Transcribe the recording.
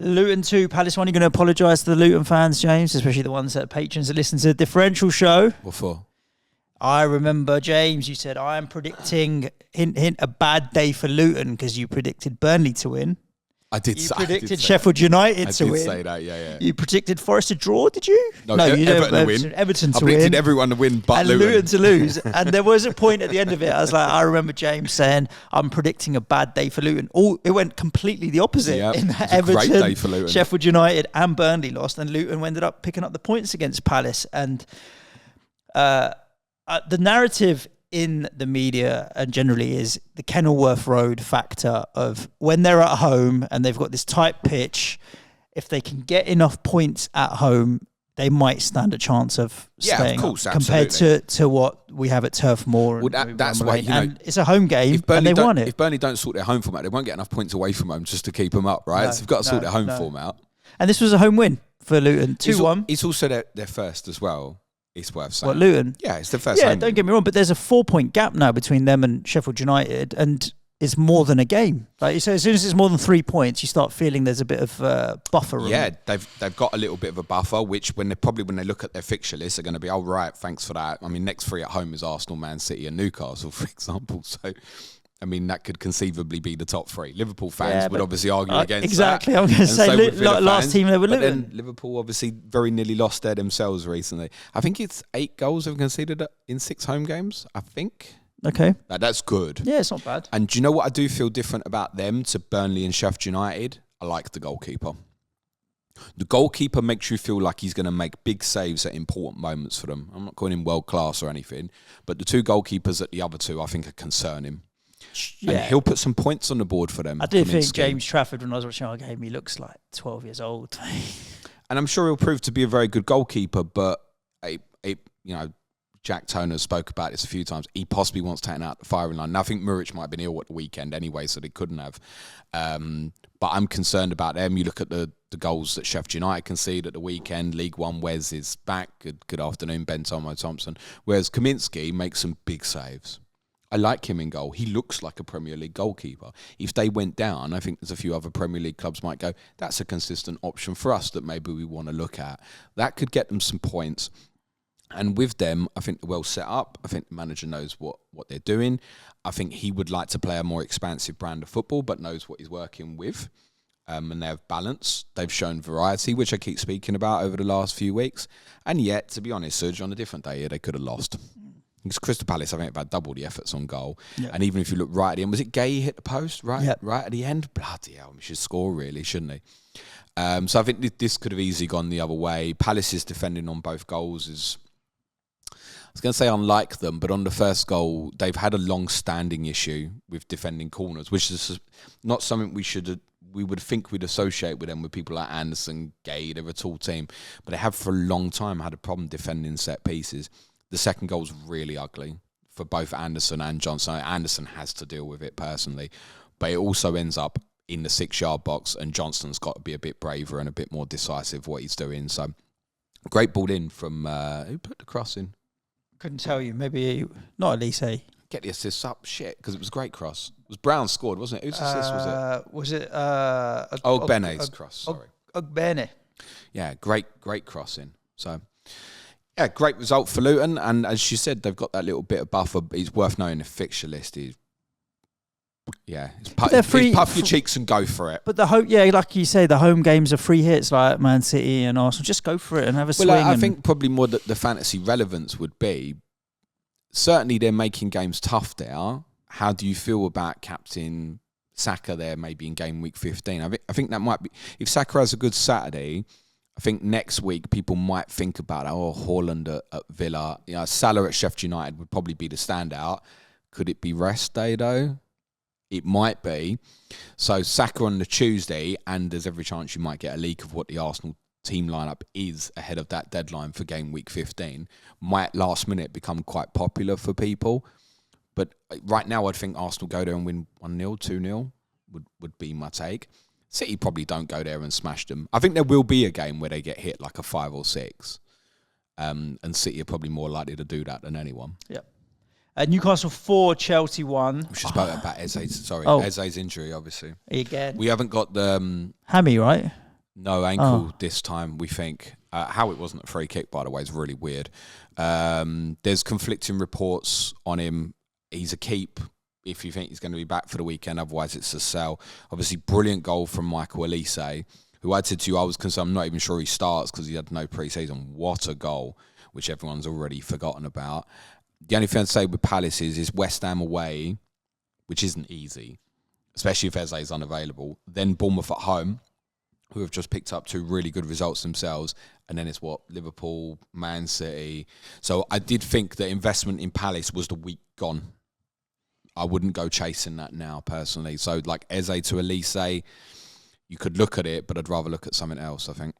Luton 2, Palace 1. You're going to apologise to the Luton fans, James, especially the ones that are patrons that listen to the differential show. What for? I remember, James, you said, I am predicting, hint, hint, a bad day for Luton because you predicted Burnley to win. I did. You predicted Sheffield United to win. I did say that, yeah. You predicted Forest to draw, did you? No, you Everton to win. Everton to I predicted win. everyone to win but and Luton to lose. And there was a point at the end of it. I remember James saying, I'm predicting a bad day for Luton. It went completely the opposite. Yeah, in that it was a great day for Luton. Sheffield United and Burnley lost, and Luton ended up picking up the points against Palace. And the narrative in the media and generally is the Kenilworth Road factor of when they're at home and they've got this tight pitch, if they can get enough points at home, they might stand a chance of staying of course, up compared to what we have at Turf Moor. Well, that's why, and it's a home game and they won it. If Burnley don't sort their home format, they won't get enough points away from home just to keep them up, right? So they've got to sort their home format. And this was a home win for Luton, 2-1. It's also their first as well. It's worth saying. What, Luton? Yeah, it's the first. Yeah, don't get me wrong, but there's a 4-point gap now between them and Sheffield United, and it's more than a game. Like, so as soon as it's more than 3 points, you start feeling there's a bit of buffer room. Yeah, they've got a little bit of a buffer, which when they look at their fixture list, they're going to be, oh, right, thanks for that. I mean, next 3 at home is Arsenal, Man City and Newcastle, for example. So, I mean, that could conceivably be the top 3. Liverpool fans would obviously argue against exactly, that. I'm going to say last team they were Luton. Then Liverpool obviously very nearly lost there themselves recently. I think it's 8 goals they've conceded in 6 home games, I think. Okay. That's good. Yeah, it's not bad. And do you know what I do feel different about them to Burnley and Sheffield United? I like the goalkeeper. The goalkeeper makes you feel like he's going to make big saves at important moments for them. I'm not calling him world class or anything, but the 2 goalkeepers at the other 2, I think, are concern him. Yeah. And he'll put some points on the board for them. I do think James Trafford, when I was watching our game, he looks like 12 years old. And I'm sure he'll prove to be a very good goalkeeper, but Jack Toner spoke about this a few times. He possibly wants taken out the firing line. Now, I think Muric might have been ill at the weekend anyway, so they couldn't have. But I'm concerned about them. You look at the goals that Sheffield United conceded at the weekend. League One, Wes is back. Good afternoon, Ben Tomo Thompson. Whereas Kaminsky makes some big saves. I like him in goal. He looks like a Premier League goalkeeper. If they went down, I think there's a few other Premier League clubs might go, that's a consistent option for us that maybe we want to look at. That could get them some points. And with them, I think they're well set up. I think the manager knows what they're doing. I think he would like to play a more expansive brand of football, but knows what he's working with. And they have balance. They've shown variety, which I keep speaking about over the last few weeks. And yet, to be honest, Serge, on a different day, they could have lost. Because Crystal Palace, I think, have had double the efforts on goal. Yep. And even if you look right at the end, was it Gay hit the post? Right at the end? Bloody hell, he should score, really, shouldn't he? So I think this could have easily gone the other way. Palace's defending on both goals is, I was going to say unlike them, but on the first goal, they've had a long-standing issue with defending corners, which is not something we would think we'd associate with them, with people like Anderson, Gay, they're a tall team. But they have for a long time had a problem defending set pieces. The second goal was really ugly for both Anderson and Johnson. Anderson has to deal with it personally, but it also ends up in the 6-yard box, and Johnson's got to be a bit braver and a bit more decisive what he's doing. So, great ball in from who put the cross in? Couldn't tell you. Maybe not Elise. Get the assists up, shit, because it was a great cross. It was Brown scored, wasn't it? Whose assist was it? Was it? Ogbene's cross. Sorry, Ogbene. Yeah, great crossing. So. Yeah, great result for Luton, and as you said, they've got that little bit of buffer. It's worth knowing the fixture list is. Yeah, it's puff your cheeks and go for it. But like you say, the home games are free hits like Man City and Arsenal. Just go for it and have a swing. Well, I think probably more that the fantasy relevance would be. Certainly, they're making games tough there. How do you feel about Captain Saka there, maybe in game week 15? I think that might be, if Saka has a good Saturday. I think next week people might think about, Haaland at Villa. Salah at Sheffield United would probably be the standout. Could it be rest day, though? It might be. So Saka on the Tuesday, and there's every chance you might get a leak of what the Arsenal team lineup is ahead of that deadline for game week 15, might last minute become quite popular for people. But right now, I'd think Arsenal go there and win 1-0, 2-0 would be my take. City probably don't go there and smash them. I think there will be a game where they get hit like a 5 or 6. And City are probably more likely to do that than anyone. Yep. Newcastle 4, Chelsea 1. We should spoke about Eze's injury, obviously. Again. We haven't got the... Hammy, right? No ankle this time, we think. How it wasn't a free kick, by the way, is really weird. There's conflicting reports on him. He's a keep if you think he's going to be back for the weekend. Otherwise, it's a sell. Obviously, brilliant goal from Michael Elise, who I said to you, I was concerned. I'm not even sure he starts because he had no pre-season. What a goal, which everyone's already forgotten about. The only thing I'd say with Palace is West Ham away, which isn't easy, especially if Eze is unavailable. Then Bournemouth at home, who have just picked up 2 really good results themselves. And then it's Liverpool, Man City. So I did think that investment in Palace was the week gone. I wouldn't go chasing that now, personally. So like Eze to Elise, you could look at it, but I'd rather look at something else, I think.